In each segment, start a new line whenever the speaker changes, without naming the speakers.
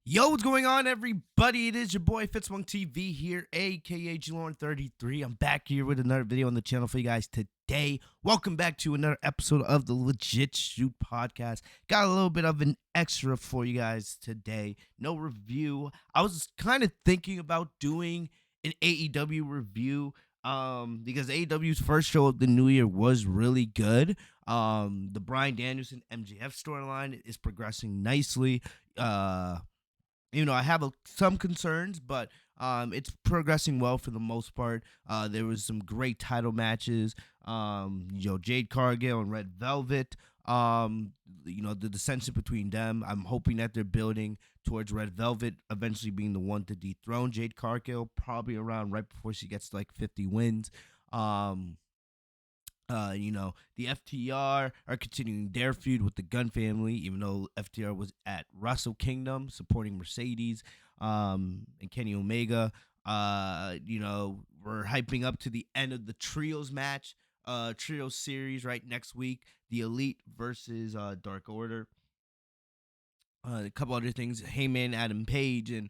Yo, what's going on, everybody? It is your boy Fitzmonk TV here, aka G-Lorne33. I'm back here with another video on the channel for you guys today. Welcome back to another episode of the Legit Shoot podcast. Got a little bit of an extra for you guys today. No review. I was kind of thinking about doing an AEW review because AEW's first show of the new year was really good. The Bryan Danielson MJF storyline is progressing nicely. I have some concerns, but it's progressing well for the most part. There was some great title matches. Jade Cargill and Red Velvet. The dissension between them. I'm hoping that they're building towards Red Velvet eventually being the one to dethrone Jade Cargill, probably around right before she gets to like 50 wins. The FTR are continuing their feud with the Gunn family, even though FTR was at Wrestle Kingdom supporting Mercedes and Kenny Omega. We're hyping up to the end of the Trios match, Trios series, right, next week. The Elite versus Dark Order. A couple other things. Heyman, Adam Page, and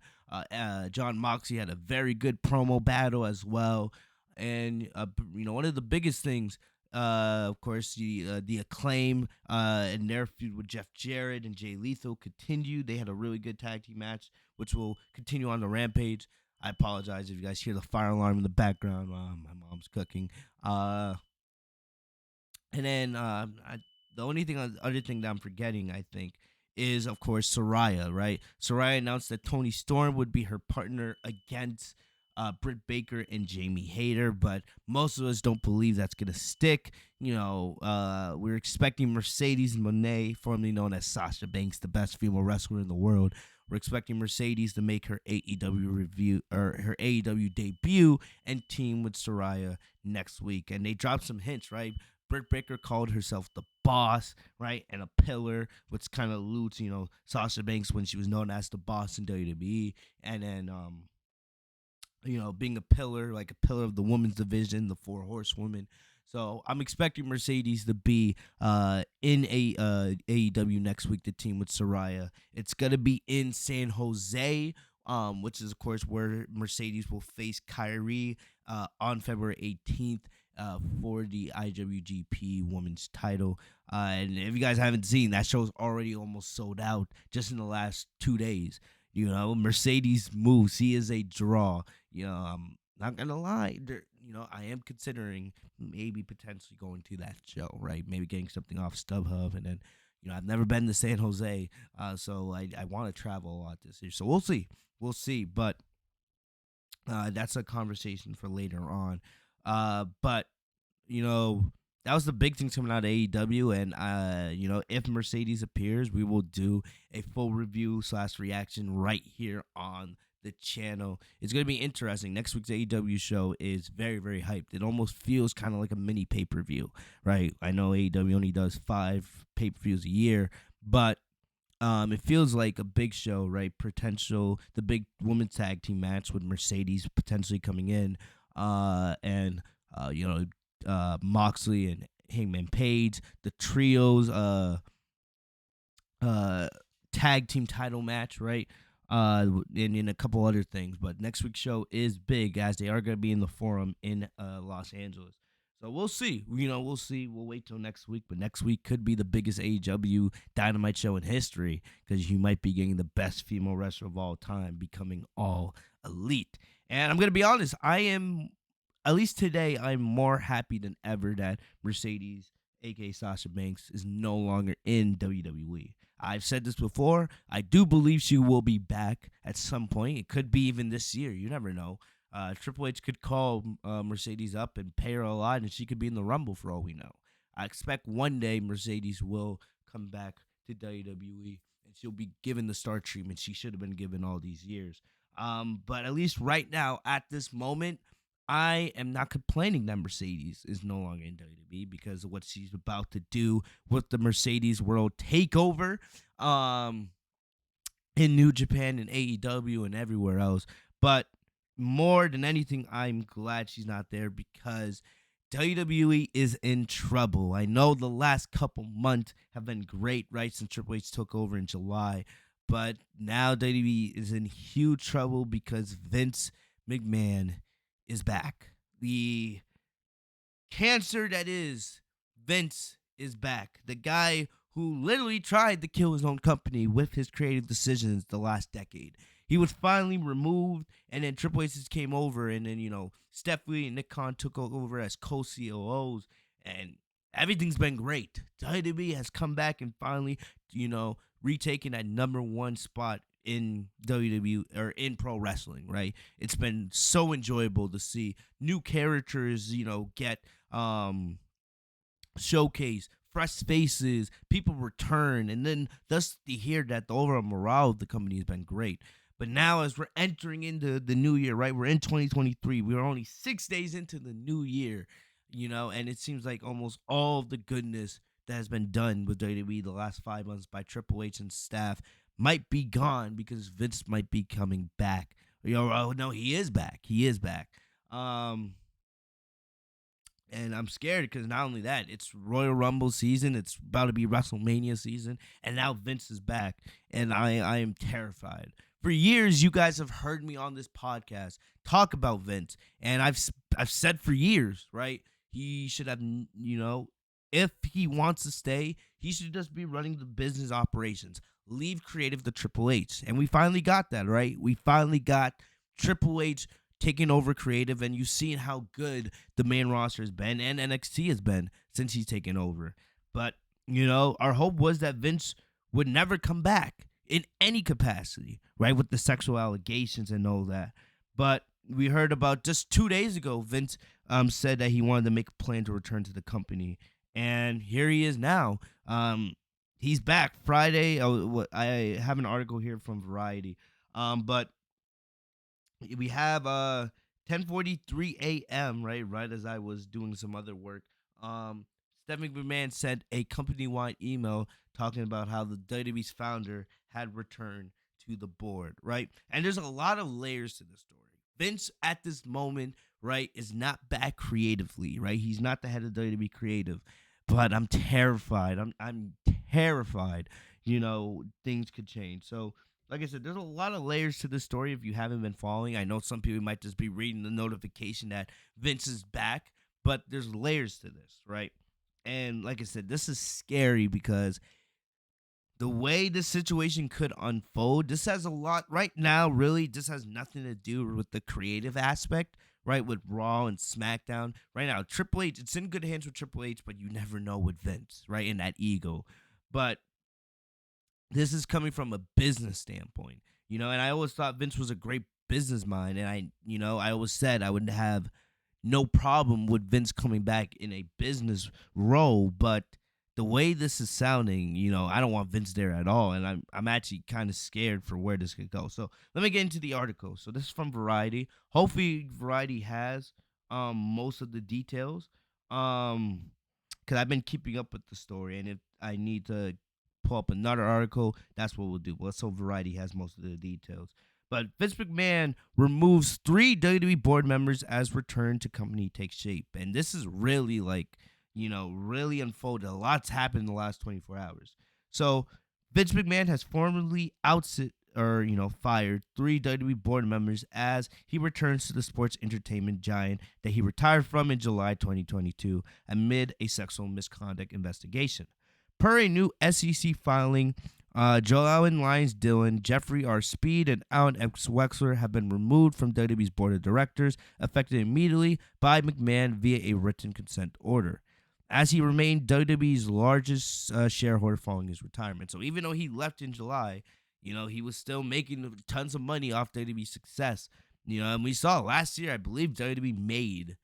John Moxley had a very good promo battle as well. And one of the biggest things, of course, the Acclaim and their feud with Jeff Jarrett and Jay Lethal continued. They had a really good tag team match, which will continue on the Rampage. I apologize if you guys hear the fire alarm in the background. My mom's cooking. And then the other thing that I'm forgetting, I think, is, of course, Saraya, right? Saraya announced that Toni Storm would be her partner against Britt Baker and Jamie Hayter, but most of us don't believe that's going to stick. We're expecting Mercedes Moné, formerly known as Sasha Banks, the best female wrestler in the world. We're expecting Mercedes to make her her AEW debut and team with Saraya next week. And they dropped some hints, right? Britt Baker called herself the boss, right, and a pillar, which kind of alludes, Sasha Banks when she was known as the boss in WWE, and then, being a pillar, like a pillar of the women's division, the Four Horsewomen. So I'm expecting Mercedes to be in AEW next week to team with Saraya. It's gonna be in San Jose, which is of course where Mercedes will face Kyrie on February 18th. For the IWGP Women's title. And if you guys haven't seen, that show's already almost sold out just in the last 2 days. Mercedes moves. He is a draw. I'm not going to lie. I am considering maybe potentially going to that show, right? Maybe getting something off StubHub. And then, I've never been to San Jose, so I want to travel a lot this year. So we'll see. We'll see. But that's a conversation for later on. But that was the big thing coming out of AEW, and if Mercedes appears, we will do a full review / reaction right here on the channel. It's gonna be interesting. Next week's AEW show is very, very hyped. It almost feels kind of like a mini pay-per-view, right? I know AEW only does 5 pay-per-views a year, but it feels like a big show, right? The big women's tag team match with Mercedes potentially coming in, and Moxley and Hangman Page, the trios tag team title match, right? And a couple other things. But next week's show is big, as they are going to be in the Forum in Los Angeles. So we'll see. We'll see. We'll wait till next week. But next week could be the biggest AEW Dynamite show in history, because you might be getting the best female wrestler of all time becoming all elite. And I'm going to be honest, at least today, I'm more happy than ever that Mercedes, aka Sasha Banks, is no longer in WWE. I've said this before. I do believe she will be back at some point. It could be even this year. You never know. Triple H could call Mercedes up and pay her a lot, and she could be in the Rumble for all we know. I expect one day Mercedes will come back to WWE, and she'll be given the star treatment she should have been given all these years. But at least right now, at this moment, I am not complaining that Mercedes is no longer in WWE because of what she's about to do with the Mercedes World Takeover in New Japan and AEW and everywhere else. But more than anything, I'm glad she's not there because WWE is in trouble. I know the last couple months have been great, right, since Triple H took over in July. But now WWE is in huge trouble because Vince McMahon is back. The cancer that is Vince is back. The guy who literally tried to kill his own company with his creative decisions the last decade. He was finally removed, and then Triple H just came over, and then, Stephanie and Nick Khan took over as co-COOs, and everything's been great. WWE has come back and finally, retaken that number one spot in WWE or in pro wrestling, right? It's been so enjoyable to see new characters, get showcase, fresh faces, people return, and then thus to hear that the overall morale of the company has been great. But now, as we're entering into the new year, right? We're in 2023. We're only 6 days into the new year, and it seems like almost all of the goodness that has been done with WWE the last 5 months by Triple H and staff might be gone because Vince might be coming back. Oh no, he is back. He is back. And I'm scared because not only that, it's Royal Rumble season. It's about to be WrestleMania season. And now Vince is back. And I am terrified. For years, you guys have heard me on this podcast talk about Vince. And I've said for years, right? He should have, if he wants to stay, he should just be running the business operations. Leave creative to Triple H. And we finally got that, right? We finally got Triple H taking over creative, and you've seen how good the main roster has been and NXT has been since he's taken over. But, our hope was that Vince would never come back in any capacity, right, with the sexual allegations and all that. But we heard about just 2 days ago, Vince said that he wanted to make a plan to return to the company. And here he is now. He's back Friday. I have an article here from Variety. But we have 10:43 a.m. right as I was doing some other work. Stephanie McMahon sent a company-wide email talking about how the WWE's founder had returned to the board, right? And there's a lot of layers to the story. Vince at this moment, right, is not back creatively, right? He's not the head of WWE creative, but I'm terrified. I'm terrified. Things could change. So, like I said, there's a lot of layers to this story if you haven't been following. I know some people might just be reading the notification that Vince is back, but there's layers to this, right? And like I said, this is scary because the way this situation could unfold, this has a lot right now, really, this has nothing to do with the creative aspect, right? With Raw and SmackDown. Right now, Triple H, it's in good hands with Triple H, but you never know with Vince, right? In that ego. But this is coming from a business standpoint, and I always thought Vince was a great business mind, and I always said I would have no problem with Vince coming back in a business role, but the way this is sounding, I don't want Vince there at all, and I'm actually kind of scared for where this could go. So let me get into the article. So this is from Variety. Hopefully Variety has most of the details, because I've been keeping up with the story, and if I need to pull up another article, that's what we'll do. Well, so Variety has most of the details. But Vince McMahon removes 3 WWE board members as return to company takes shape. And this is really really unfolded. A lot's happened in the last 24 hours. So Vince McMahon has formally fired 3 WWE board members as he returns to the sports entertainment giant that he retired from in July 2022 amid a sexual misconduct investigation. Per a new SEC filing, Joanne Lyons Dillon, Jeffrey R. Speed, and Alan X. Wexler have been removed from WWE's board of directors, effective immediately by McMahon via a written consent order, as he remained WWE's largest shareholder following his retirement. So even though he left in July, he was still making tons of money off WWE's success. And we saw last year, I believe WWE made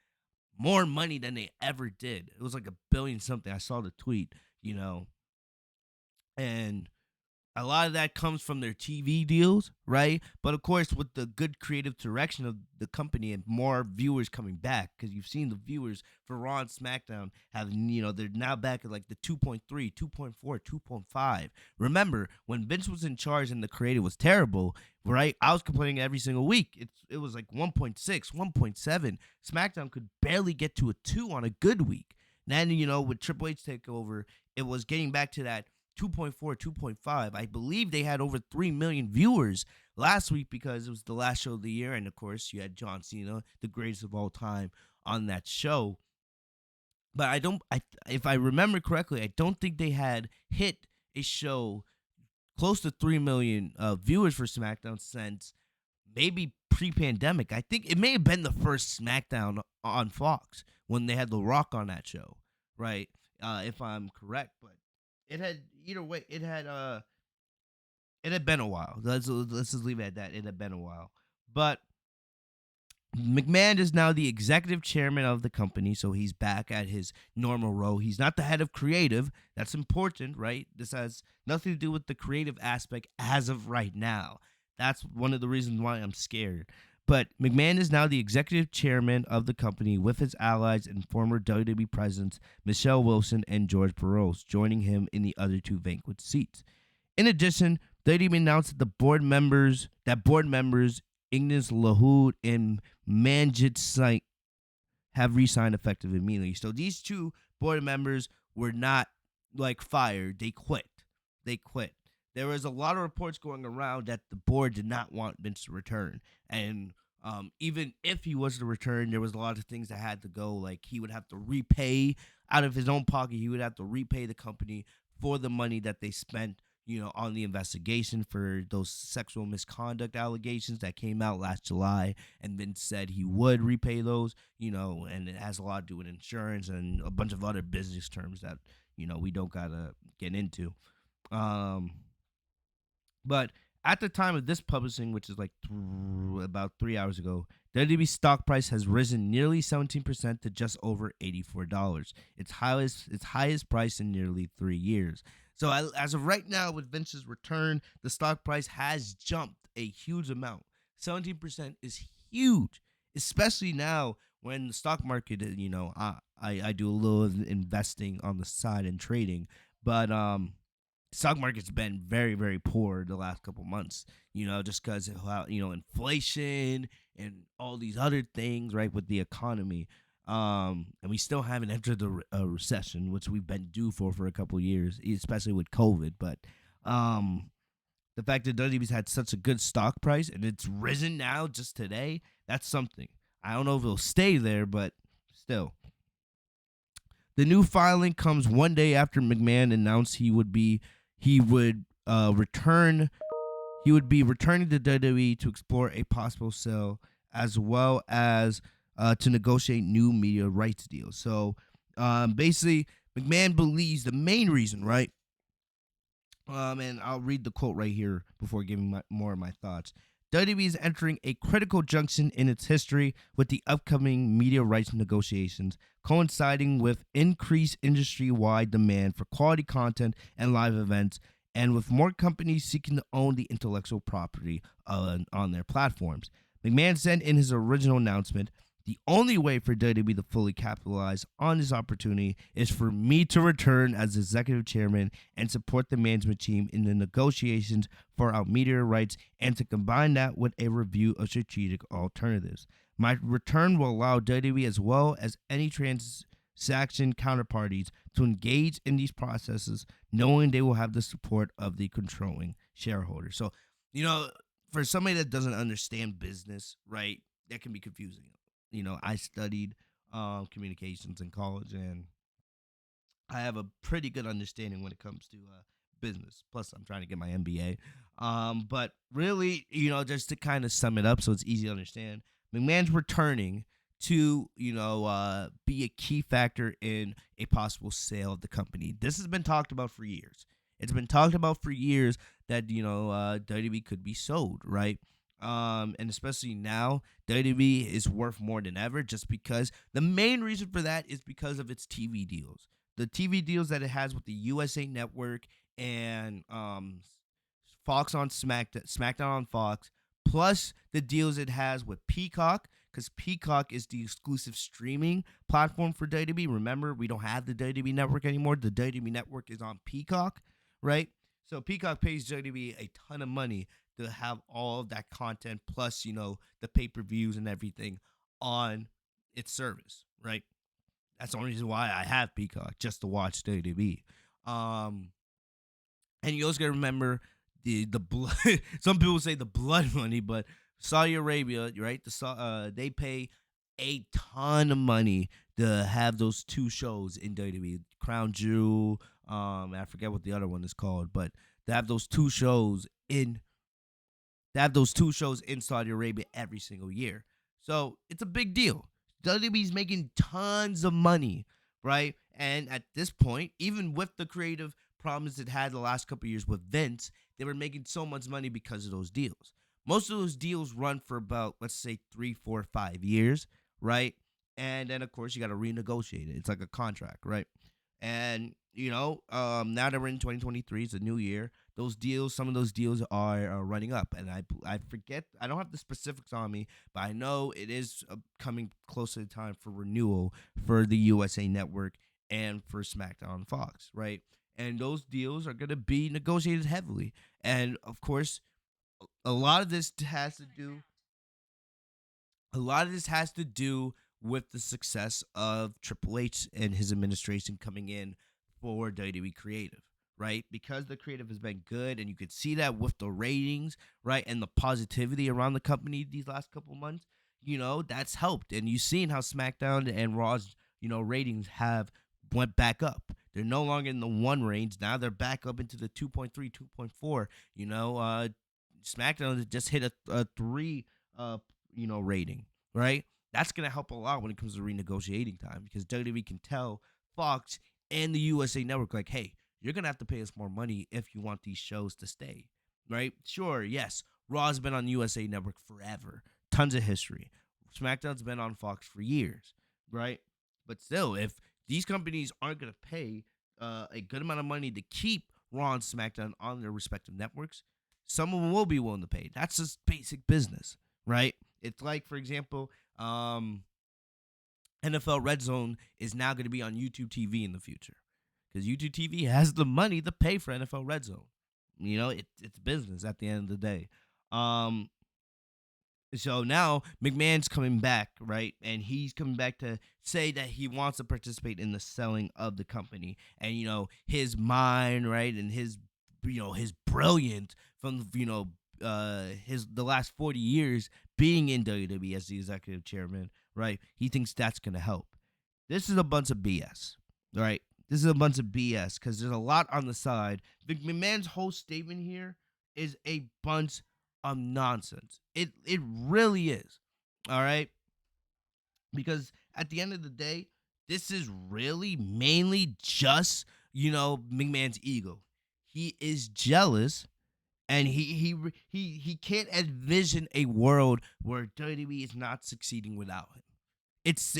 more money than they ever did. It was like $1 billion something. I saw the tweet. And a lot of that comes from their TV deals, right? But of course, with the good creative direction of the company and more viewers coming back, because you've seen the viewers for Raw and SmackDown have, they're now back at like the 2.3, 2.4, 2.5. Remember, when Vince was in charge and the creative was terrible, right? I was complaining every single week. It was like 1.6, 1.7. SmackDown could barely get to a 2 on a good week. Then, with Triple H takeover, it was getting back to that 2.4, 2.5. I believe they had over 3 million viewers last week because it was the last show of the year. And of course, you had John Cena, the greatest of all time, on that show. But if I remember correctly, I don't think they had hit a show close to 3 million viewers for SmackDown since maybe pre-pandemic. I think it may have been the first SmackDown on Fox when they had The Rock on that show, right? If I'm correct, but it had either way. It had been a while. Let's just leave it at that. It had been a while, but McMahon is now the executive chairman of the company, so he's back at his normal role. He's not the head of creative. That's important, right? This has nothing to do with the creative aspect as of right now. That's one of the reasons why I'm scared. But McMahon is now the executive chairman of the company with his allies and former WWE presidents Michelle Wilson and George Barros joining him in the other two vacant seats. In addition, WWE announced that board members Ignace Lahoud and Manjit Singh have resigned effective immediately. So these two board members were not like fired; they quit. They quit. There was a lot of reports going around that the board did not want Vince to return, and even if he was to return, there was a lot of things that had to go. Like he would have to repay out of his own pocket. He would have to repay the company for the money that they spent, on the investigation for those sexual misconduct allegations that came out last July, and then said he would repay those, and it has a lot to do with insurance and a bunch of other business terms that, we don't gotta get into. Um, but at the time of this publishing, which is like about 3 hours ago, WWE stock price has risen nearly 17% to just over $84. Its highest price in nearly 3 years. So as of right now, with Vince's return, the stock price has jumped a huge amount. 17% is huge, especially now when the stock market. I do a little investing on the side and trading, but stock market's been very, very poor the last couple months, just because of how, inflation and all these other things, right, with the economy. And we still haven't entered a recession, which we've been due for a couple years, especially with COVID. But the fact that WWE's had such a good stock price and it's risen now just today, that's something. I don't know if it'll stay there, but still. The new filing comes one day after McMahon announced he would return he would be returning to WWE to explore a possible sale as well as to negotiate new media rights deals. So basically, McMahon believes the main reason, right? And I'll read the quote right here before giving more of my thoughts. WWE is entering a critical junction in its history with the upcoming media rights negotiations, coinciding with increased industry-wide demand for quality content and live events, and with more companies seeking to own the intellectual property on their platforms. McMahon said in his original announcement, the only way for WWE to fully capitalize on this opportunity is for me to return as executive chairman and support the management team in the negotiations for our media rights and to combine that with a review of strategic alternatives. My return will allow WWE as well as any transaction counterparties to engage in these processes, knowing they will have the support of the controlling shareholders. So, for somebody that doesn't understand business, right, that can be confusing. I studied communications in college, and I have a pretty good understanding when it comes to business. Plus, I'm trying to get my MBA. But really, just to kind of sum it up so it's easy to understand, McMahon's returning to, be a key factor in a possible sale of the company. This has been talked about for years. It's been talked about for years that, WWE could be sold, right? And especially now, WWE is worth more than ever just because the main reason for that is because of its TV deals. The TV deals that it has with the USA Network and Fox on SmackDown on Fox, plus the deals it has with Peacock, because Peacock is the exclusive streaming platform for WWE. Remember, we don't have the WWE Network anymore. The WWE Network is on Peacock, right? So Peacock pays WWE a ton of money to have all of that content plus, the pay-per-views and everything on its service, right? That's the only reason why I have Peacock, just to watch WWE. And you also got to remember the blood. Some people say the blood money, but Saudi Arabia, right? They pay a ton of money to have those two shows in WWE, Crown Jewel. I forget what the other one is called, but to have those two shows in Saudi Arabia every single year. So it's a big deal. WWE's making tons of money, right? And at this point, even with the creative problems it had the last couple of years with Vince, they were making so much money because of those deals. Most of those deals run for about, let's say, 3, 4, 5 years, right? And then, of course, you got to renegotiate it. It's like a contract, right? And, now that we're in 2023, it's a new year. Those deals, some of those deals are running up. And I forget, I don't have the specifics on me, but I know it is coming close to the time for renewal for the USA Network and for SmackDown on Fox, right? And those deals are going to be negotiated heavily. And, of course, a lot of this has to do with the success of Triple H and his administration coming in for WWE Creative, right? Because the creative has been good, and you could see that with the ratings, right, and the positivity around the company these last couple months. That's helped, and you've seen how SmackDown and Raw's ratings have went back up. They're no longer in the 1 range. Now they're back up into the 2.3, 2.4. SmackDown just hit a 3 rating, right? That's going to help a lot when it comes to renegotiating time, because WWE can tell Fox and the USA Network, like, hey, you're going to have to pay us more money if you want these shows to stay, right? Sure, yes, Raw's been on USA Network forever, tons of history. SmackDown's been on Fox for years, right? But still, if these companies aren't going to pay a good amount of money to keep Raw and SmackDown on their respective networks, some of them will be willing to pay. That's just basic business, right? It's like, for example, NFL Red Zone is now going to be on YouTube TV in the future, because YouTube TV has the money to pay for NFL Red Zone. It's business at the end of the day. So now McMahon's coming back, right? And he's coming back to say that he wants to participate in the selling of the company. And, his mind, right? And his brilliance from, the last 40 years being in WWE as the executive chairman, right? He thinks that's going to help. This is a bunch of BS, right? This is a bunch of BS, because there's a lot on the side. McMahon's whole statement here is a bunch of nonsense. It really is. All right? Because at the end of the day, this is really mainly just, McMahon's ego. He is jealous, and he can't envision a world where WWE is not succeeding without him. It's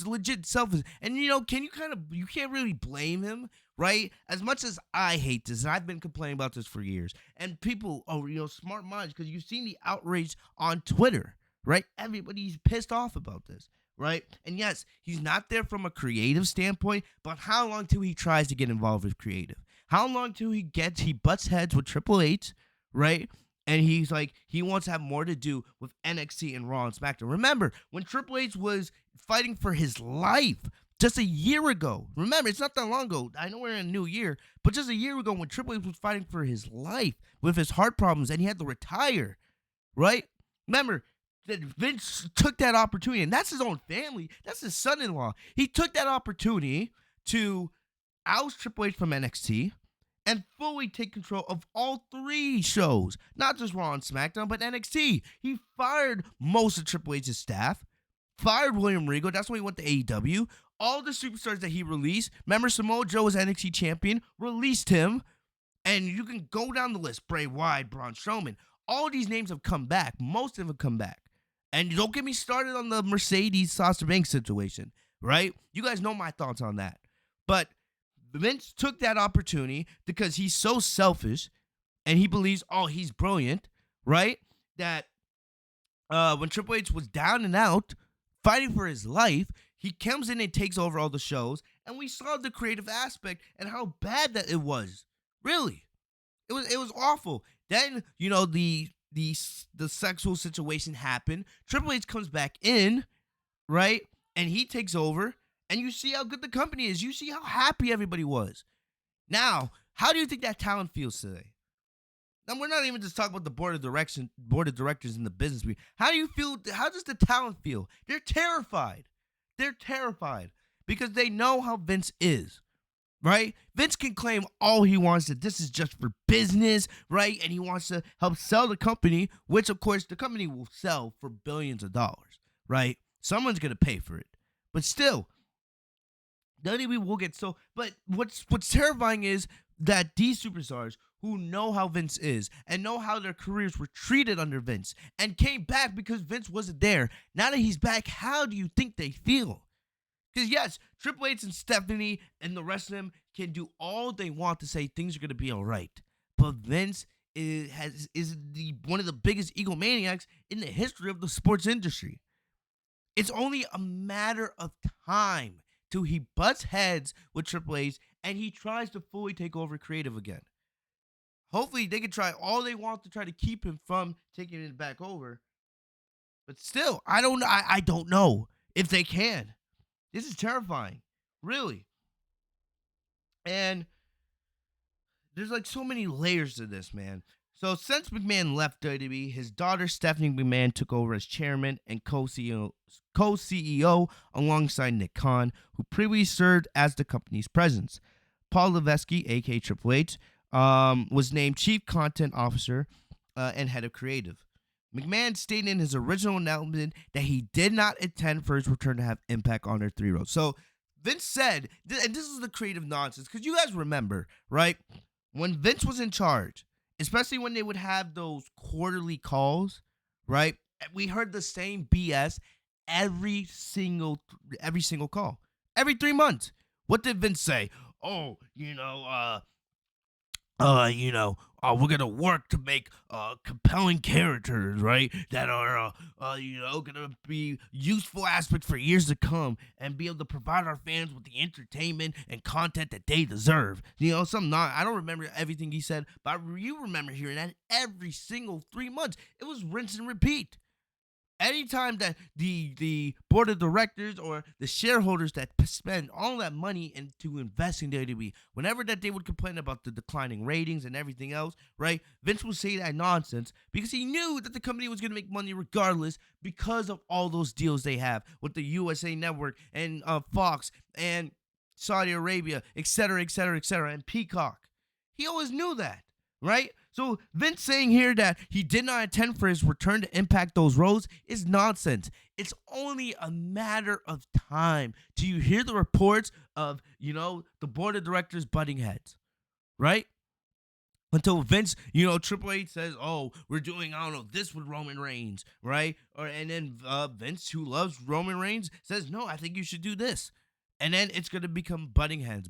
legit selfish. And you can't really blame him, right? As much as I hate this, and I've been complaining about this for years, and people smart minds, because you've seen the outrage on Twitter, right? Everybody's pissed off about this, right? And yes, he's not there from a creative standpoint, but how long till he tries to get involved with creative? How long till he butts heads with Triple H, right? And he's like, he wants to have more to do with NXT and Raw and SmackDown. Remember, when Triple H was fighting for his life just a year ago. Remember, it's not that long ago. I know we're in a new year, but just a year ago when Triple H was fighting for his life with his heart problems and he had to retire, right? Remember, that Vince took that opportunity, and that's his own family. That's his son-in-law. He took that opportunity to oust Triple H from NXT and fully take control of all 3 shows, not just Raw and SmackDown, but NXT. He fired most of Triple H's staff, fired William Regal. That's when he went to AEW. All the superstars that he released, remember Samoa Joe was NXT champion, released him, and you can go down the list. Bray Wyatt, Braun Strowman. All these names have come back. Most of them have come back. And don't get me started on the Mercedes Sasha Banks situation, right? You guys know my thoughts on that. But Vince took that opportunity because he's so selfish and he believes, he's brilliant, right? That when Triple H was down and out, fighting for his life, he comes in and takes over all the shows, and we saw the creative aspect and how bad that it was. Really. It was awful. Then, the sexual situation happened. Triple H comes back in, right? And he takes over. And you see how good the company is. You see how happy everybody was. Now, How do you think that talent feels today? And we're not even just talking about the board of directors in the business. How do you feel? How does the talent feel? They're terrified. They're terrified because they know how Vince is, right? Vince can claim all he wants, that this is just for business, right? And he wants to help sell the company, which of course the company will sell for billions of dollars, right? Someone's gonna pay for it, but still, WWE will get so. But what's terrifying is that these superstars who know how Vince is and know how their careers were treated under Vince and came back because Vince wasn't there. Now that he's back, how do you think they feel? Because yes, Triple H and Stephanie and the rest of them can do all they want to say things are going to be all right. But Vince is one of the biggest egomaniacs in the history of the sports industry. It's only a matter of time till he butts heads with Triple H and he tries to fully take over creative again. Hopefully, they can try all they want to try to keep him from taking it back over. But still, I don't know if they can. This is terrifying, really. And there's like so many layers to this, man. So since McMahon left WWE, his daughter Stephanie McMahon took over as chairman and co-CEO alongside Nick Khan, who previously served as the company's president. Paul Levesque, aka Triple H, was named chief content officer and head of creative. McMahon stated in his original announcement that he did not intend for his return to have impact on their 3 rows. So Vince said, and this is the creative nonsense, because you guys remember, right? When Vince was in charge, especially when they would have those quarterly calls, right? We heard the same BS every single call, every 3 months. What did Vince say? Oh, we're gonna work to make compelling characters, right? That are gonna be useful aspects for years to come, and be able to provide our fans with the entertainment and content that they deserve. I don't remember everything he said, but you remember hearing that every single 3 months. It was rinse and repeat. Anytime that the board of directors or the shareholders that spend all that money into investing in WWE, whenever that they would complain about the declining ratings and everything else, right? Vince would say that nonsense because he knew that the company was going to make money regardless because of all those deals they have with the USA Network and Fox and Saudi Arabia, etc., etc., etc., and Peacock. He always knew that, right? So Vince saying here that he did not intend for his return to impact those roles is nonsense. It's only a matter of time till you hear the reports of, the board of directors butting heads, right? Until Vince, Triple H says, oh, we're doing, this with Roman Reigns, right? And then Vince, who loves Roman Reigns, says, no, I think you should do this. And then it's going to become butting heads.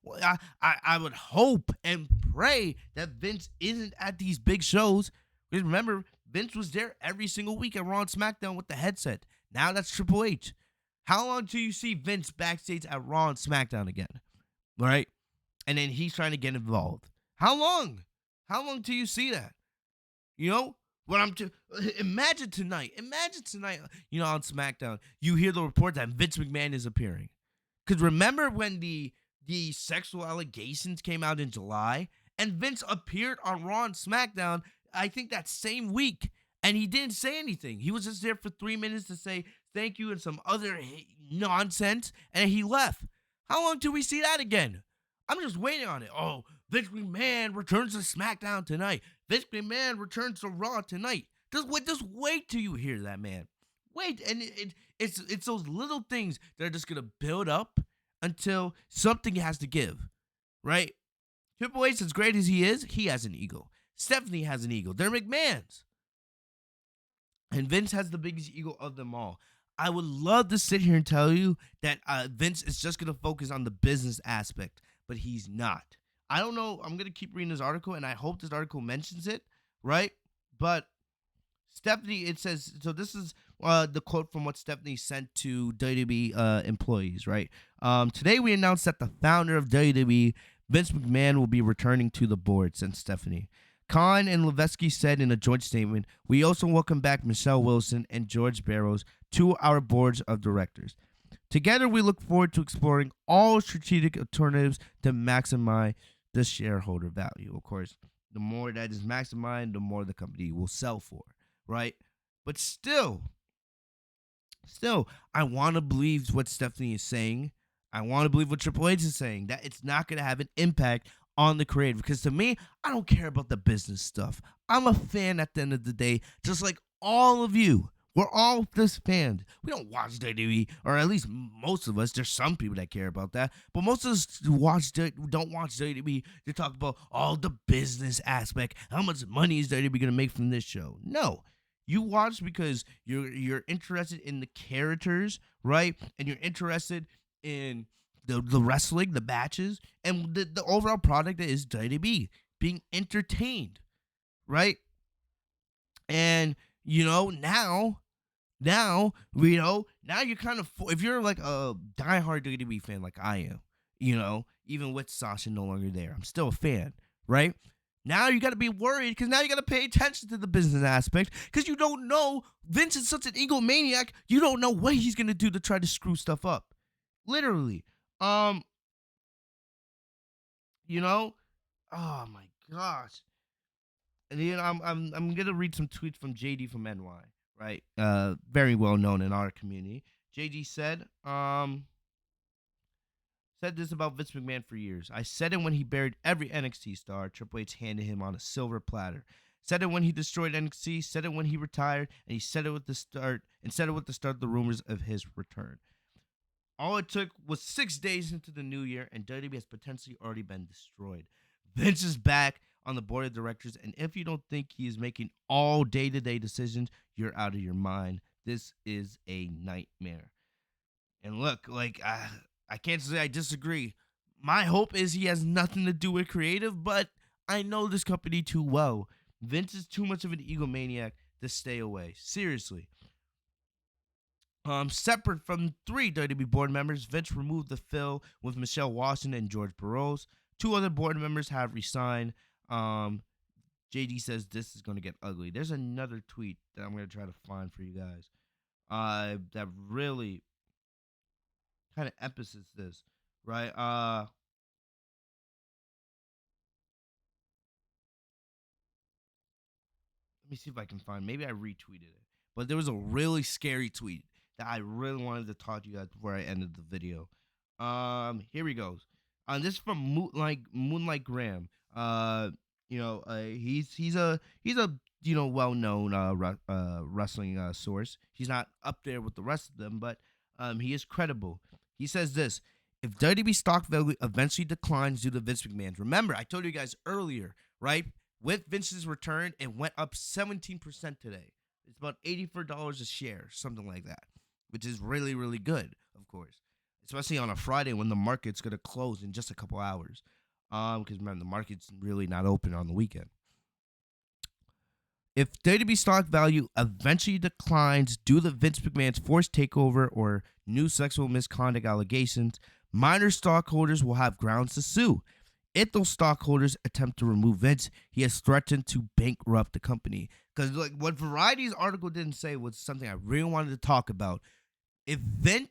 Well, I would hope and pray that Vince isn't at these big shows. Because remember, Vince was there every single week at Raw and SmackDown with the headset. Now that's Triple H. How long till you see Vince backstage at Raw and SmackDown again? Right? And then he's trying to get involved. How long? How long till you see that? Imagine tonight, on SmackDown, you hear the report that Vince McMahon is appearing. Because remember when the sexual allegations came out in July, and Vince appeared on Raw and SmackDown, I think that same week, and he didn't say anything. He was just there for 3 minutes to say thank you and some other nonsense, and he left. How long till we see that again? I'm just waiting on it. Oh, Vince McMahon returns to SmackDown tonight. Vince McMahon returns to Raw tonight. Just wait till you hear that, man. Wait, and it's those little things that are just gonna build up until something has to give, right? Triple H, as great as he is, he has an ego. Stephanie has an ego. They're McMahons, and Vince has the biggest ego of them all. I would love to sit here and tell you that Vince is just gonna focus on the business aspect, but he's not. I don't know. I'm gonna keep reading this article, and I hope this article mentions it, right? But Stephanie, it says, so this is the quote from what Stephanie sent to WWE employees, right? Today we announced that the founder of WWE, Vince McMahon, will be returning to the board, said Stephanie. Khan and Levesque said in a joint statement, we also welcome back Michelle Wilson and George Barrows to our boards of directors. Together we look forward to exploring all strategic alternatives to maximize the shareholder value. Of course, the more that is maximized, the more the company will sell for, right? But still, I want to believe what Stephanie is saying. I want to believe what Triple H is saying, that it's not going to have an impact on the creative. Because to me, I don't care about the business stuff. I'm a fan at the end of the day, just like all of you. We're all just fans. We don't watch WWE, or at least most of us. There's some people that care about that, but most of us don't watch WWE to talk about all the business aspect. How much money is WWE going to make from this show? No, you watch because you're interested in the characters, right? And you're interested in the wrestling, the matches, and the overall product that is WWE being entertained, right? And now you're kind of, if you're like a diehard WWE fan like I am, even with Sasha no longer there, I'm still a fan, right? Now you got to be worried because now you got to pay attention to the business aspect because you don't know. Vince is such an egomaniac. You don't know what he's gonna do to try to screw stuff up. Literally, um, you know, oh my gosh. And then I'm gonna read some tweets from JD from NY, right? Very well known in our community. JD said this about Vince McMahon for years. I said it when he buried every NXT star. Triple H handed him on a silver platter. Said it when he destroyed NXT. Said it when he retired, and he said it with the start. And said it with the start of the rumors of his return. All it took was 6 days into the new year, and WWE has potentially already been destroyed. Vince is back on the board of directors, and if you don't think he is making all day-to-day decisions, you're out of your mind. This is a nightmare. And look, I can't say I disagree. My hope is he has nothing to do with creative, but I know this company too well. Vince is too much of an egomaniac to stay away. Seriously. Separate from 3 WWE board members, Vince removed the fill with Michelle Washington and George Burroughs. 2 other board members have resigned. JD says this is going to get ugly. There's another tweet that I'm going to try to find for you guys that really kind of emphasizes this, right? Let me see if I can find. Maybe I retweeted it, but there was a really scary tweet that I really wanted to talk to you guys before I ended the video. Here he goes. This is from Moonlight Graham. He's a well known wrestling source. He's not up there with the rest of them, but he is credible. He says this: if WWE stock value eventually declines due to Vince McMahon, remember I told you guys earlier, right? With Vince's return, it went up 17% today. It's about $84 a share, something like that, which is really, really good, of course, especially on a Friday when the market's going to close in just a couple hours. Because, man, the market's really not open on the weekend. If WWE stock value eventually declines due to Vince McMahon's forced takeover or new sexual misconduct allegations, minor stockholders will have grounds to sue. If those stockholders attempt to remove Vince, he has threatened to bankrupt the company. Because what Variety's article didn't say was something I really wanted to talk about. If they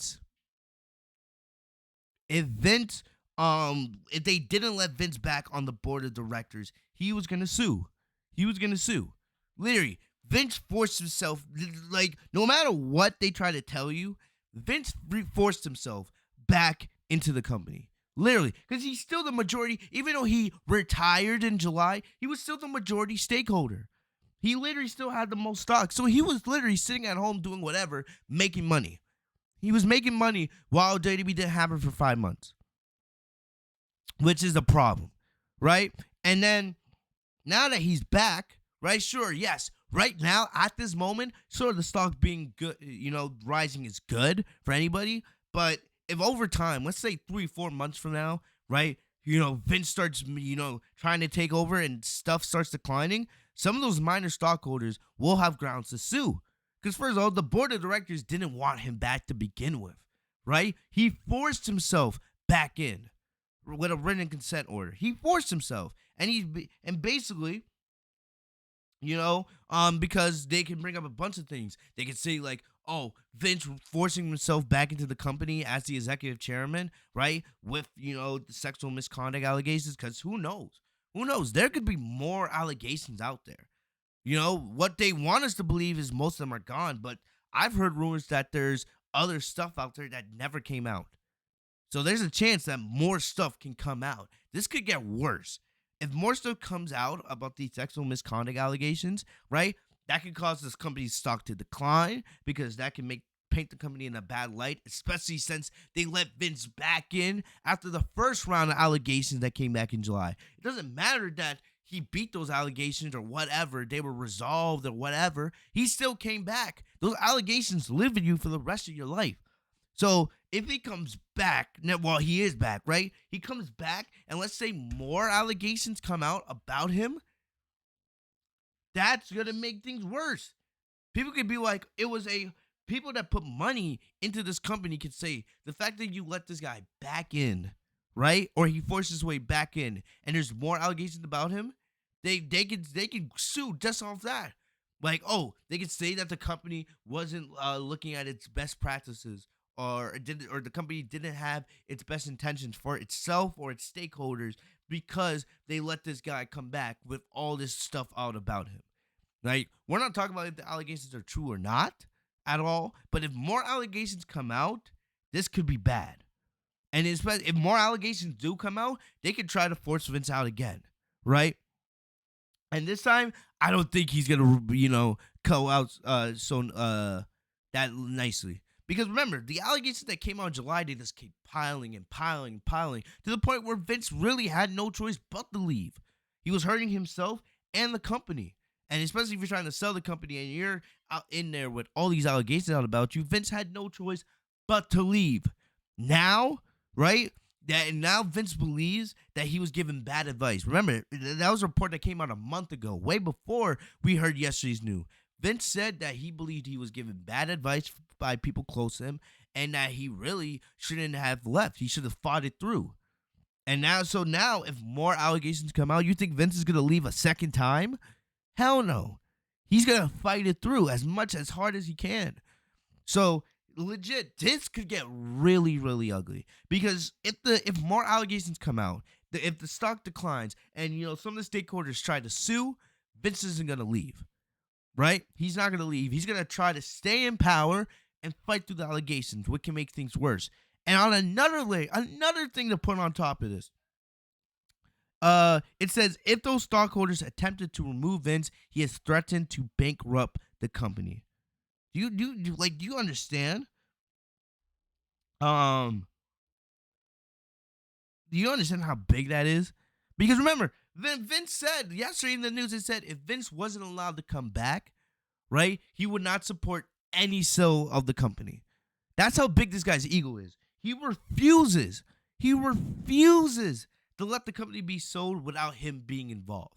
didn't let Vince back on the board of directors, he was gonna sue. Literally, Vince forced himself. No matter what they try to tell you, Vince forced himself back into the company. Literally, because he's still the majority. Even though he retired in July, he was still the majority stakeholder. He literally still had the most stock. So he was literally sitting at home doing whatever, making money. He was making money while WWE didn't happen for 5 months, which is a problem, right? And then now that he's back, right? Sure, yes. Right now, at this moment, sure, the stock being good, rising is good for anybody. But if over time, let's say 3-4 months from now, right, Vince starts, trying to take over and stuff starts declining, some of those minor stockholders will have grounds to sue. Because first of all, the board of directors didn't want him back to begin with, right? He forced himself back in with a written consent order. He forced himself, and basically, because they can bring up a bunch of things. They can say oh, Vince forcing himself back into the company as the executive chairman, right? With, the sexual misconduct allegations, because who knows? Who knows? There could be more allegations out there. What they want us to believe is most of them are gone, but I've heard rumors that there's other stuff out there that never came out. So there's a chance that more stuff can come out. This could get worse. If more stuff comes out about these sexual misconduct allegations, right, that could cause this company's stock to decline because that can paint the company in a bad light, especially since they let Vince back in after the first round of allegations that came back in July. It doesn't matter that he beat those allegations or whatever, they were resolved or whatever. He still came back. Those allegations live with you for the rest of your life. So if he comes back, well, he is back, right? He comes back, and let's say more allegations come out about him, that's going to make things worse. People could be like, people that put money into this company could say, the fact that you let this guy back in, right? Or he forced his way back in, and there's more allegations about him, they could sue just off that. Like, oh, they could say that the company wasn't looking at its best practices, or the company didn't have its best intentions for itself or its stakeholders because they let this guy come back with all this stuff out about him. Like, we're not talking about if the allegations are true or not at all, but if more allegations come out, this could be bad. And especially if more allegations do come out, they could try to force Vince out again, right? And this time, I don't think he's gonna, go out that nicely. Because remember, the allegations that came out in July, they just keep piling and piling and piling to the point where Vince really had no choice but to leave. He was hurting himself and the company. And especially if you're trying to sell the company and you're out in there with all these allegations out about you, Vince had no choice but to leave. Now, right? Now Vince believes that he was given bad advice. Remember, that was a report that came out a month ago, way before we heard yesterday's news. Vince said that he believed he was given bad advice by people close to him and that he really shouldn't have left. He should have fought it through. And now, if more allegations come out, you think Vince is going to leave a second time? Hell no. He's going to fight it through as hard as he can. So, legit, this could get really, really ugly. Because if more allegations come out, if the stock declines, and, some of the stakeholders try to sue, Vince isn't going to leave. Right? He's not going to leave. He's going to try to stay in power and fight through the allegations, which can make things worse. And on another thing to put on top of this, it says if those stockholders attempted to remove Vince, he has threatened to bankrupt the company. Do you understand? Do you understand how big that is? Because remember, then Vince said yesterday in the news, it said if Vince wasn't allowed to come back, right, he would not support any sale of the company. That's how big this guy's ego is. He refuses to let the company be sold without him being involved.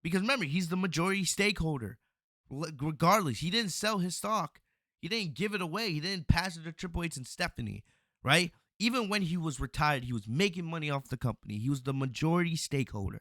Because remember, he's the majority stakeholder. Regardless, he didn't sell his stock. He didn't give it away. He didn't pass it to Triple H and Stephanie, right? Even when he was retired, he was making money off the company. He was the majority stakeholder.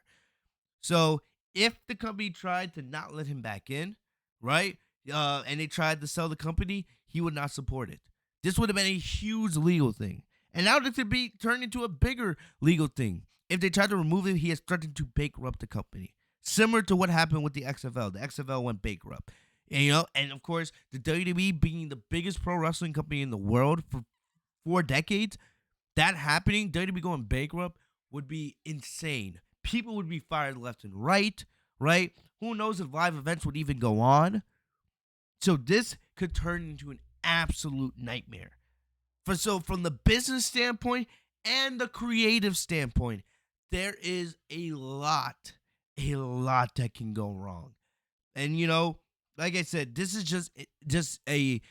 So if the company tried to not let him back in, right, and they tried to sell the company, he would not support it. This would have been a huge legal thing. And now this could be turned into a bigger legal thing. If they tried to remove him, he has threatened to bankrupt the company. Similar to what happened with the XFL. The XFL went bankrupt. And of course, the WWE being the biggest pro wrestling company in the world for 4 decades, that happening, WWE going bankrupt, would be insane. People would be fired left and right? Who knows if live events would even go on? So this could turn into an absolute nightmare. So from the business standpoint and the creative standpoint, there is a lot that can go wrong. And like I said, this is just a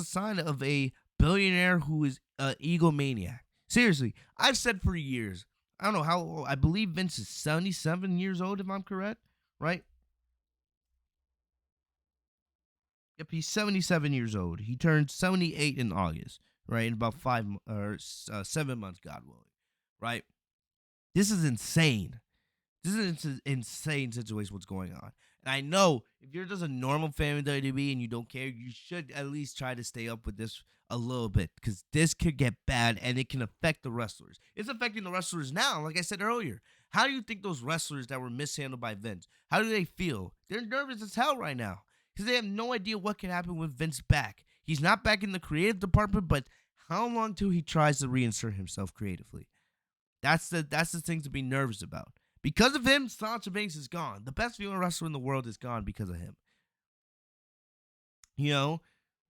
sign of a billionaire who is an egomaniac. Seriously, I've said for years, I don't know how old, I believe Vince is 77 years old, if I'm correct, right? Yep, he's 77 years old. He turned 78 in August, right? In about 7 months, God willing, right? This is insane. This is an insane situation what's going on. And I know if if you're just a normal fan of WWE and you don't care, you should at least try to stay up with this a little bit because this could get bad and it can affect the wrestlers. It's affecting the wrestlers now, like I said earlier. How do you think those wrestlers that were mishandled by Vince, how do they feel? They're nervous as hell right now because they have no idea what can happen with Vince back. He's not back in the creative department, but how long till he tries to reinsert himself creatively? That's the thing to be nervous about. Because of him, Sasha Banks is gone. The best female wrestler in the world is gone because of him. You know,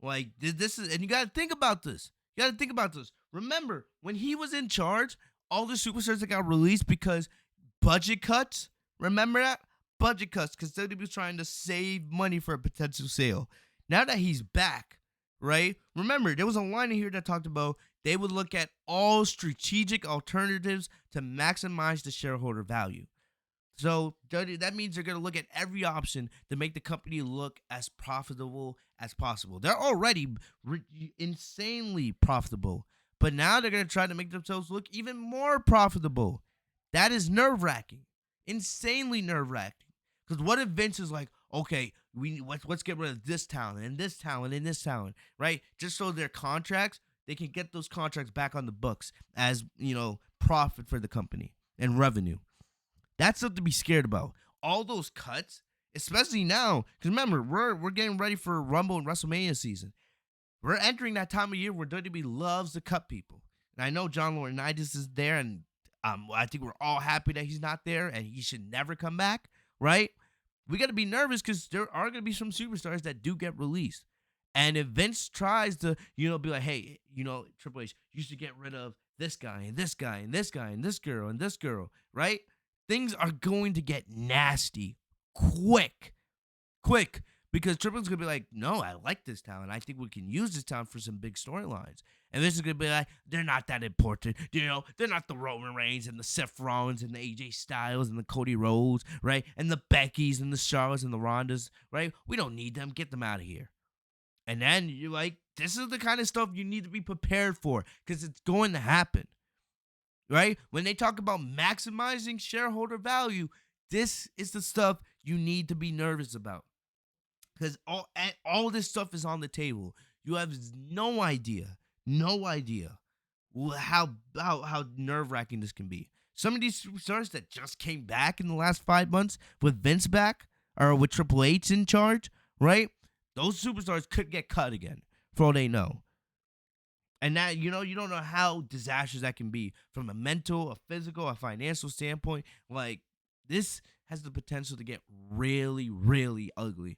like this is, and you got to think about this. You got to think about this. Remember, when he was in charge, all the superstars that got released because budget cuts. Remember that? Budget cuts, because WWE was trying to save money for a potential sale. Now that he's back, right? Remember, there was a line in here that talked about they would look at all strategic alternatives to maximize the shareholder value. So that means they're going to look at every option to make the company look as profitable as possible. They're already insanely profitable, but now they're going to try to make themselves look even more profitable. That is nerve-wracking, insanely nerve-wracking. Because what if Vince is like, okay, let's get rid of this talent and this talent and this talent, right? Just so their contracts, they can get those contracts back on the books as, profit for the company and revenue. That's something to be scared about. All those cuts, especially now, because remember, we're getting ready for Rumble and WrestleMania season. We're entering that time of year where WWE loves to cut people. And I know John Laurinaitis is there, and I think we're all happy that he's not there, and he should never come back, right? We got to be nervous because there are going to be some superstars that do get released. And if Vince tries to, be like, hey, Triple H, you should get rid of this guy and this guy and this guy and this girl, right? Things are going to get nasty quick, because Triple H's going to be like, no, I like this talent. I think we can use this talent for some big storylines. And this is going to be like, they're not that important. They're not the Roman Reigns and the Seth Rollins and the AJ Styles and the Cody Rhodes, right? And the Beckys and the Charlottes and the Rondas, right? We don't need them. Get them out of here. And then you're like, this is the kind of stuff you need to be prepared for because it's going to happen, right? When they talk about maximizing shareholder value, this is the stuff you need to be nervous about because all this stuff is on the table. You have no idea how nerve-wracking this can be. Some of these superstars that just came back in the last 5 months with Vince back or with Triple H in charge, right? Those superstars could get cut again, for all they know. And that, you don't know how disastrous that can be from a mental, a physical, a financial standpoint. Like, this has the potential to get really, really ugly.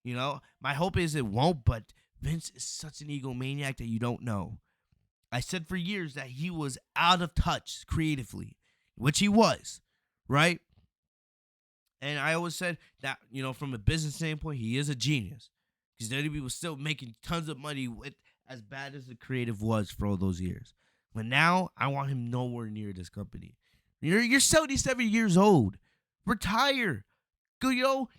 My hope is it won't, but Vince is such an egomaniac that you don't know. I said for years that he was out of touch creatively, which he was, right? And I always said that, from a business standpoint, he is a genius. Because WWE was still making tons of money with as bad as the creative was for all those years. But now, I want him nowhere near this company. You're 77 years old. Retire. Go,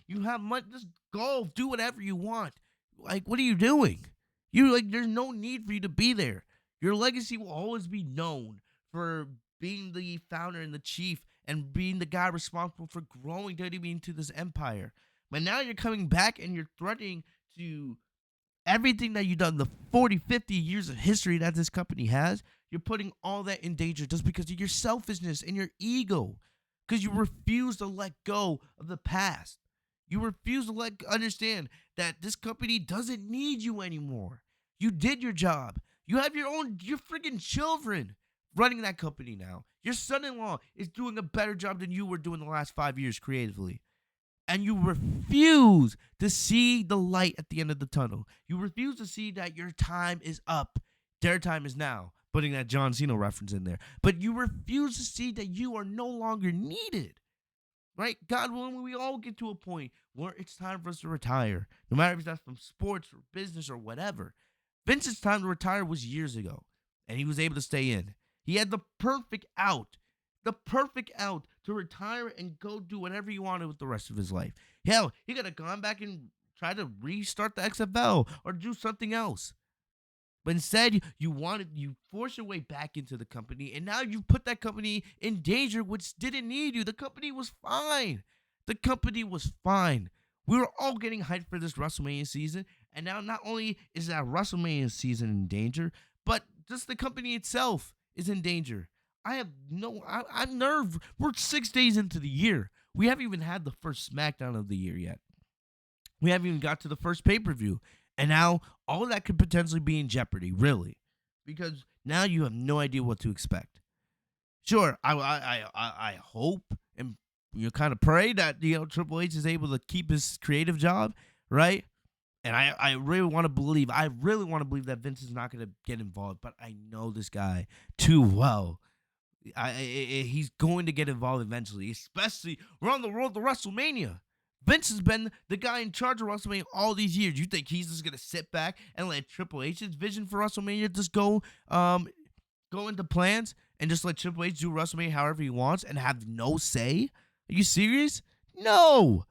you have money. Just golf. Do whatever you want. Like, what are you doing? There's no need for you to be there. Your legacy will always be known for being the founder and the chief and being the guy responsible for growing WWE into this empire. But now you're coming back and you're threatening to everything that you've done, the 40, 50 years of history that this company has. You're putting all that in danger just because of your selfishness and your ego. Because you refuse to let go of the past. You refuse to understand that this company doesn't need you anymore. You did your job. You have your freaking children running that company now. Your son-in-law is doing a better job than you were doing the last 5 years creatively. And you refuse to see the light at the end of the tunnel. You refuse to see that your time is up. Their time is now. Putting that John Cena reference in there. But you refuse to see that you are no longer needed. Right? God willing, we all get to a point where it's time for us to retire. No matter if that's from sports or business or whatever. Vince's time to retire was years ago. And he was able to stay in. He had the perfect out. The perfect out to retire and go do whatever he wanted with the rest of his life. Hell, he could have gone back and tried to restart the XFL or do something else. But instead, you forced your way back into the company, and now you put that company in danger, which didn't need you. The company was fine. We were all getting hyped for this WrestleMania season, and now not only is that WrestleMania season in danger, but just the company itself is in danger. I'm nerve. We're 6 days into the year. We haven't even had the first SmackDown of the year yet. We haven't even got to the first pay per view, and now all of that could potentially be in jeopardy, really, because now you have no idea what to expect. Sure, I hope and kind of pray that Triple H is able to keep his creative job, right? And I really want to believe, that Vince is not going to get involved, but I know this guy too well. He's going to get involved eventually, especially we're on the road to WrestleMania. Vince has been the guy in charge of WrestleMania all these years. You think he's just gonna sit back and let Triple H's vision for WrestleMania just go into plans and just let Triple H do WrestleMania however he wants and have no say? Are you serious? No.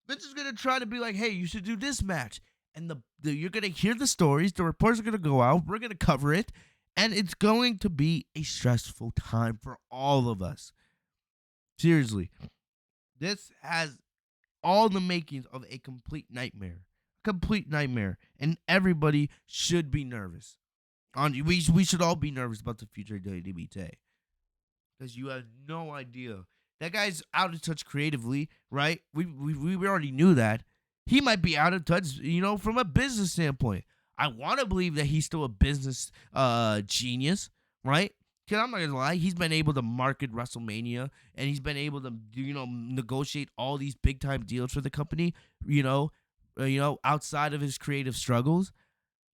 Vince is gonna try to be like, hey, you should do this match, and you're gonna hear the stories. The reports are gonna go out. We're gonna cover it, and it's going to be a stressful time for all of us. Seriously, this has all the makings of a complete nightmare. Complete nightmare. And everybody should be nervous. We should all be nervous about the future of WWE today. Because you have no idea. That guy's out of touch creatively, right? We already knew that. He might be out of touch, from a business standpoint. I want to believe that he's still a business genius, right? Because I'm not gonna lie, he's been able to market WrestleMania, and he's been able to, negotiate all these big time deals for the company, outside of his creative struggles.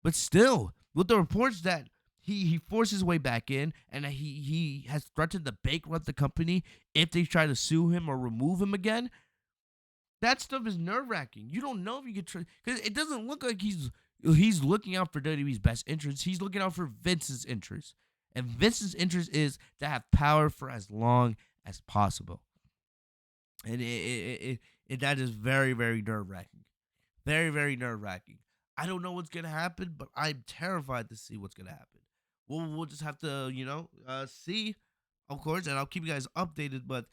But still, with the reports that he forced his way back in, and that he has threatened to bankrupt the company if they try to sue him or remove him again. That stuff is nerve wracking. You don't know if you could because it doesn't look like he's looking out for WWE's best interests. He's looking out for Vince's interests. And Vince's interest is to have power for as long as possible. And that is very, very nerve-wracking. Very, very nerve-wracking. I don't know what's going to happen, but I'm terrified to see what's going to happen. We'll just have to, see, of course, and I'll keep you guys updated. But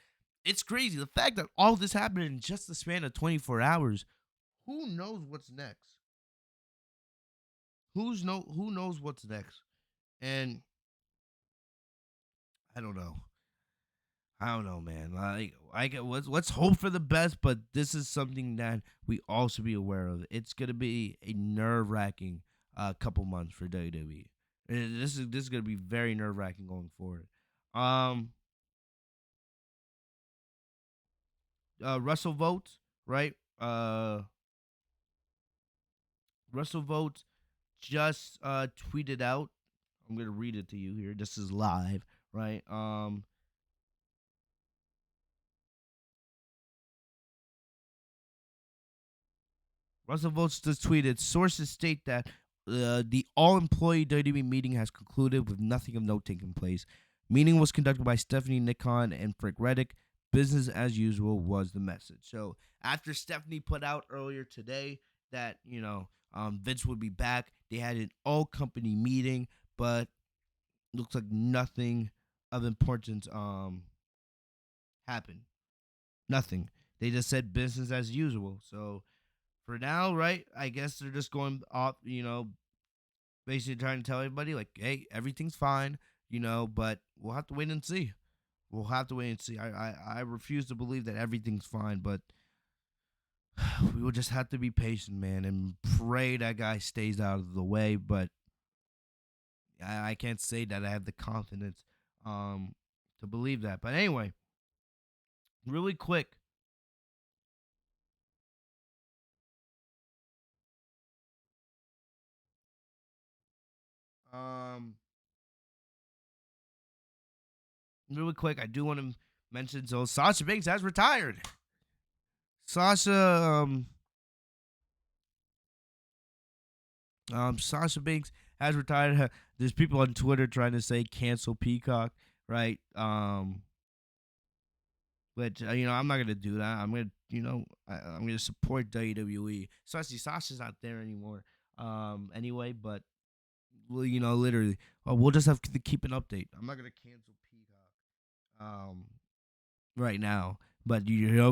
it's crazy. The fact that all this happened in just the span of 24 hours, who knows what's next? Who knows what's next? And I don't know. I don't know, man. Let's hope for the best, but this is something that we all should be aware of. It's gonna be a nerve wracking couple months for WWE. This is gonna be very nerve wracking going forward. Um, Russell Votes, right? Russell Votes just tweeted out. I'm gonna read it to you here. This is live, right? Russell Votes just tweeted, sources state that the all-employee WWE meeting has concluded with nothing of note taking place. Meeting was conducted by Stephanie Nikon and Frick Reddick. Business as usual was the message. So after Stephanie put out earlier today that, Vince would be back, they had an all-company meeting, but looks like nothing of importance happened. Nothing. They just said business as usual. So for now, right? I guess they're just going off, basically trying to tell everybody, like, hey, everything's fine, but we'll have to wait and see. We'll have to wait and see. I refuse to believe that everything's fine, but we will just have to be patient, man, and pray that guy stays out of the way. But I can't say that I have the confidence to believe that. But anyway, really quick. Um, Really quick, I do want to mention so Sasha Banks has retired. Sasha Sasha Banks has retired. There's people on Twitter trying to say cancel Peacock, right? But I'm not gonna do that. I'm I'm gonna support WWE. Especially Sasha's not there anymore. Anyway, but well, literally, we'll just have to keep an update. I'm not gonna cancel Peacock. Right now But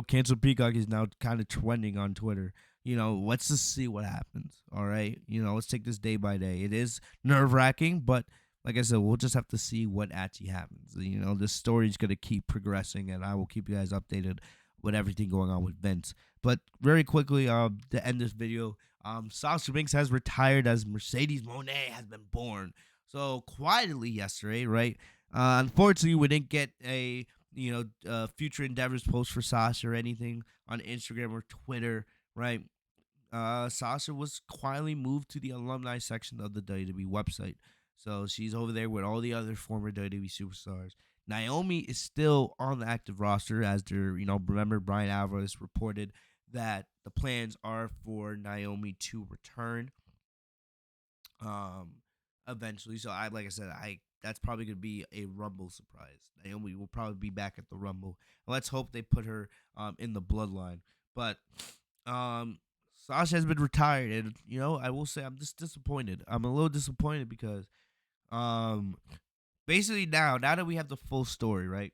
Cancel Peacock is now kind of trending on Twitter. Let's just see what happens. All right, let's take this day by day. It is nerve wracking, but like I said, we'll just have to see what actually happens. This story's gonna keep progressing, and I will keep you guys updated with everything going on with Vince. But very quickly, to end this video, Sasha Banks has retired as Mercedes Moné has been born. So quietly yesterday, right? Unfortunately, we didn't get a future endeavors post for Sasha or anything on Instagram or Twitter, right? Sasha was quietly moved to the alumni section of the WWE website. So she's over there with all the other former WWE superstars. Naomi is still on the active roster, as there, remember Brian Alvarez reported that the plans are for Naomi to return um eventually. So like I said, that's probably gonna be a Rumble surprise. Naomi will probably be back at the Rumble. Let's hope they put her in the bloodline. But Sasha has been retired, and I will say I'm just disappointed. I'm a little disappointed because basically now that we have the full story, right?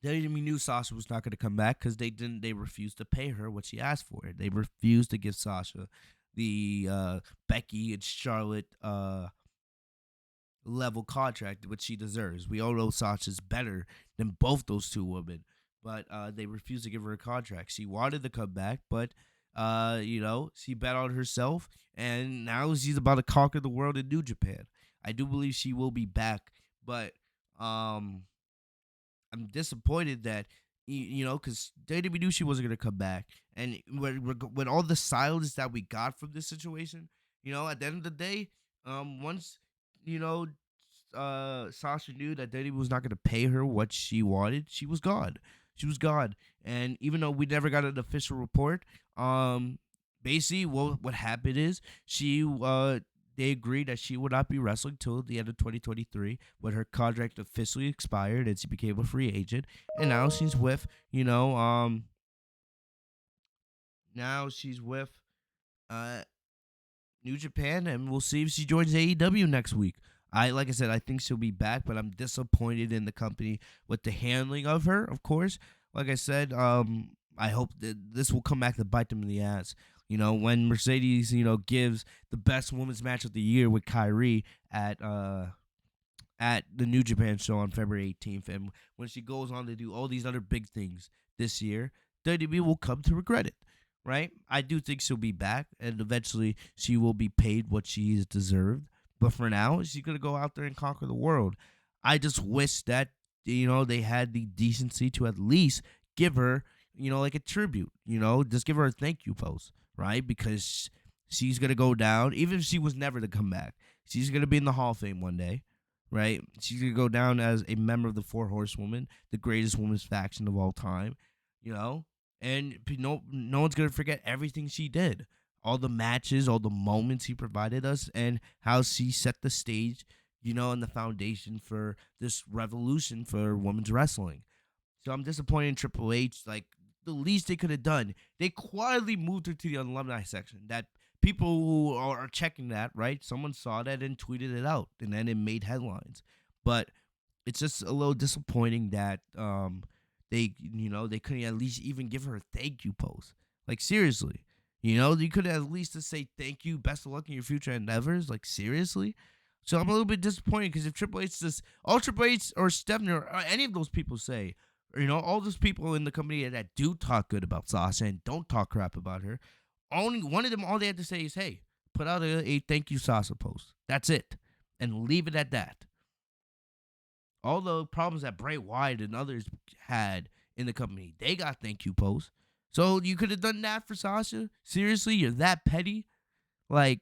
We knew Sasha was not going to come back because they refused to pay her what she asked for. They refused to give Sasha the Becky and Charlotte level contract, which she deserves. We all know Sasha's better than both those two women, but they refused to give her a contract. She wanted to come back, but she bet on herself, and now she's about to conquer the world in New Japan. I do believe she will be back, but I'm disappointed that because WWE knew she wasn't gonna come back, and when all the silence that we got from this situation, at the end of the day, once you know, Sasha knew that WWE was not gonna pay her what she wanted, she was gone. She was gone, and even though we never got an official report, basically what happened is they agreed that she would not be wrestling till the end of 2023 when her contract officially expired and she became a free agent. And now she's with, now she's with uh New Japan, and we'll see if she joins AEW next week. Like I said, I think she'll be back, but I'm disappointed in the company with the handling of her, of course. Like I said, I hope that this will come back to bite them in the ass. When Mercedes, gives the best women's match of the year with Kyrie at the New Japan show on February 18th, and when she goes on to do all these other big things this year, WWE will come to regret it, right? I do think she'll be back, and eventually she will be paid what she is deserved. But for now, she's gonna go out there and conquer the world. I just wish that they had the decency to at least give her like a tribute. Just give her a thank you post, right? Because she's gonna go down, even if she was never to come back. She's gonna be in the Hall of Fame one day, right? She's gonna go down as a member of the Four Horsewomen, the greatest women's faction of all time. And no one's gonna forget everything she did, all the matches, all the moments he provided us, and how she set the stage, and the foundation for this revolution for women's wrestling. So I'm disappointed in Triple H. Like, the least they could have done, they quietly moved her to the alumni section. That people who are checking that, right? Someone saw that and tweeted it out, and then it made headlines. But it's just a little disappointing that they couldn't at least even give her a thank you post. Like, seriously. You could at least just say thank you, best of luck in your future endeavors. Like, seriously? So I'm a little bit disappointed because if Triple H all Triple H or Stephanie or any of those people say, or, all those people in the company that do talk good about Sasha and don't talk crap about her, only one of them, all they have to say is, hey, put out a thank you Sasha post. That's it. And leave it at that. All the problems that Bray Wyatt and others had in the company, they got thank you posts. So you could have done that for Sasha? Seriously? You're that petty? Like,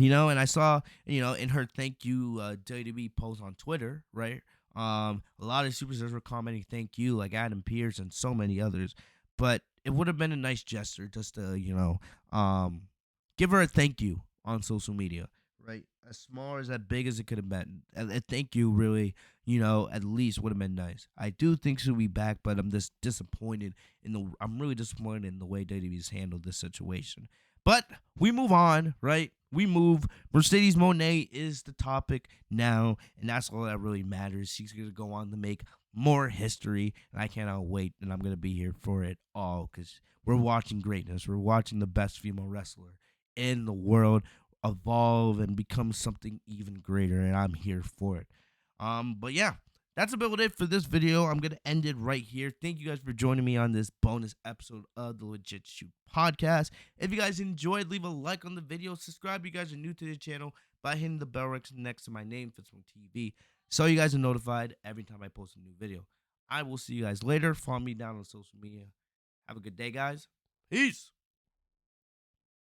and I saw, in her thank you WWE post on Twitter, right? A lot of superstars were commenting thank you, like Adam Pearce and so many others. But it would have been a nice gesture just to, give her a thank you on social media, right? As small or as that big as it could have been. A thank you really, at least would have been nice. I do think she'll be back, but I'm just disappointed I'm really disappointed in the way WWE's handled this situation. But we move on, right? We move. Mercedes Moné is the topic now, and that's all that really matters. She's going to go on to make more history, and I cannot wait. And I'm gonna be here for it all because we're watching greatness. We're watching the best female wrestler in the world evolve and become something even greater, and I'm here for it. But yeah, that's about it for this video. I'm gonna end it right here. Thank you guys for joining me on this bonus episode of the Legit Shoot podcast. If you guys enjoyed, leave a like on the video. Subscribe if you guys are new to the channel by hitting the bell right next to my name, Fitzmonk TV, so you guys are notified every time I post a new video. I will see you guys later. Follow me down on social media. Have a good day, guys. Peace.